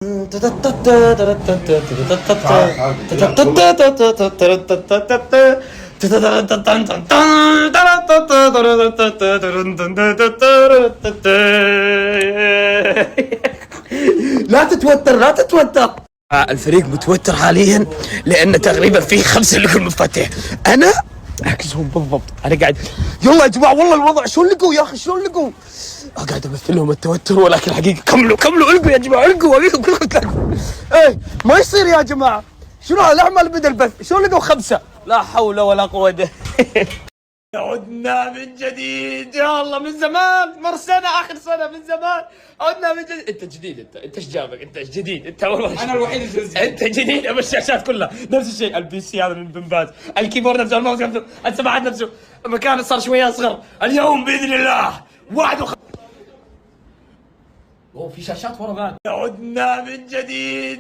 لا تتوتر لا تتوتر. الفريق متوتر حاليا لان تقريبا في 5 لقوا المفاتيح. انا عكسهم بالضبط. انا قاعد يلا يا جماعه والله الوضع شلون لقوا يا اخي شلون لقوا. قاعد امثل لهم التوتر ولكن الحقيقه كملوا القوا يا جماعه القوا كلكم تلاقوا. ايه ما يصير يا جماعه. شنو الاعمال بدا البث شلون لقوا 5؟ لا حول ولا قوه. عدنا من جديد يا الله من زمان مر سنة آخر سنة من زمان عدنا من جديد. أنت جديد أنت إيش جابك أنت جديد أنت والله انا الوحيد اللي جديد. أنت جديد أما الشاشات كلها نفس الشيء البي سي هذا من بن باز الكيبورد نفسه الماوس نفسه السماعات نفسه مكانه صار شوية أصغر اليوم بإذن الله 51 اوه في شاشات ورا بعد. عدنا من جديد.